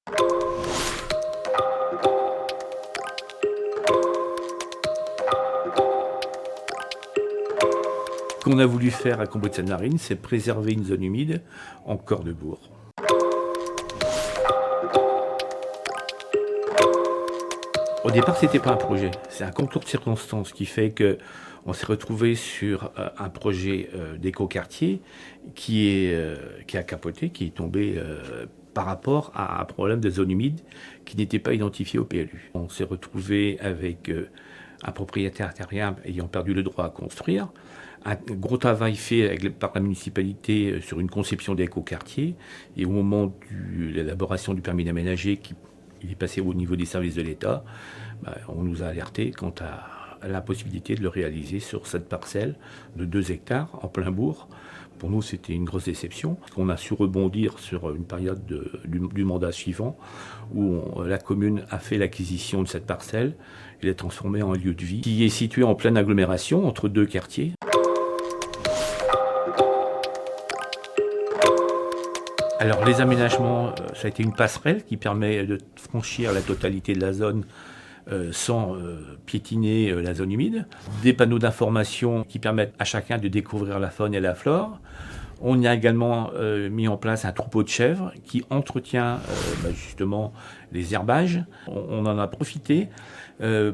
Ce qu'on a voulu faire à Combray-de-Seine-Marine, c'est préserver une zone humide en corps de bourg. Au départ, c'était pas un projet, c'est un concours de circonstances qui fait qu'on s'est retrouvé sur un projet d'écoquartier qui a capoté, qui est tombé par rapport à un problème de zone humide qui n'était pas identifié au PLU. On s'est retrouvé avec un propriétaire terrien ayant perdu le droit à construire, un gros travail fait par la municipalité sur une conception d'écoquartier, et au moment de l'élaboration du permis d'aménager il est passé au niveau des services de l'État, on nous a alertés quant à l'impossibilité de le réaliser sur cette parcelle de 2 hectares en plein bourg. Pour nous, c'était une grosse déception. On a su rebondir sur une période du mandat suivant où la commune a fait l'acquisition de cette parcelle et l'a transformée en lieu de vie qui est situé en pleine agglomération entre 2 quartiers. Alors les aménagements, ça a été une passerelle qui permet de franchir la totalité de la zone sans piétiner la zone humide. Des panneaux d'information qui permettent à chacun de découvrir la faune et la flore. On y a également mis en place un troupeau de chèvres qui entretient justement les herbages. On en a profité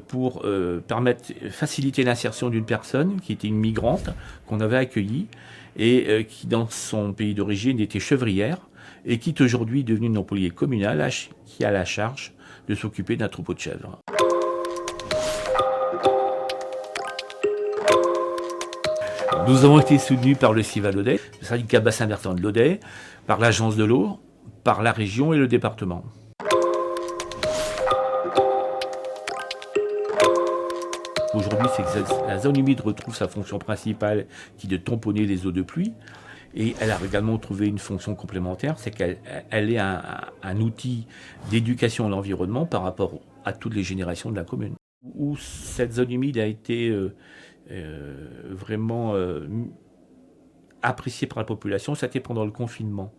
pour faciliter l'insertion d'une personne qui était une migrante qu'on avait accueillie et qui dans son pays d'origine était chevrière et qui est aujourd'hui devenue une employée communale qui a la charge de s'occuper d'un troupeau de chèvres. Nous avons été soutenus par le CIVA Lodey, le syndicat bassin versant de Lodey, par l'agence de l'eau, par la région et le département. Aujourd'hui, c'est que la zone humide retrouve sa fonction principale qui est de tamponner les eaux de pluie. Et elle a également trouvé une fonction complémentaire, c'est qu'elle est un outil d'éducation à l'environnement par rapport à toutes les générations de la commune. Où cette zone humide a été vraiment appréciée par la population, c'était pendant le confinement.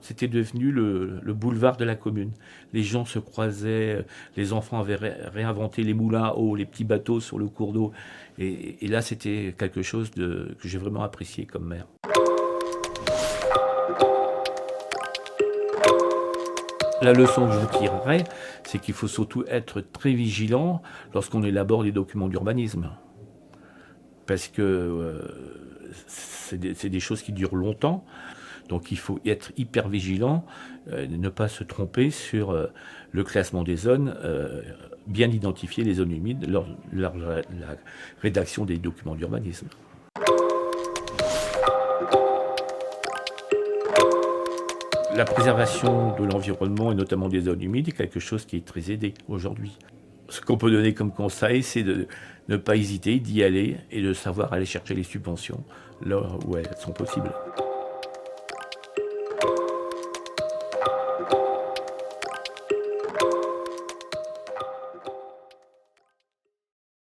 C'était devenu le boulevard de la commune. Les gens se croisaient, les enfants avaient réinventé les moulins à eau, les petits bateaux sur le cours d'eau. Et là, c'était quelque chose que j'ai vraiment apprécié comme maire. La leçon que je tirerais, c'est qu'il faut surtout être très vigilant lorsqu'on élabore des documents d'urbanisme. Parce que c'est des choses qui durent longtemps. Donc il faut être hyper vigilant, ne pas se tromper sur le classement des zones, bien identifier les zones humides lors de la rédaction des documents d'urbanisme. La préservation de l'environnement et notamment des zones humides est quelque chose qui est très aidé aujourd'hui. Ce qu'on peut donner comme conseil, c'est de ne pas hésiter, d'y aller et de savoir aller chercher les subventions là où elles sont possibles.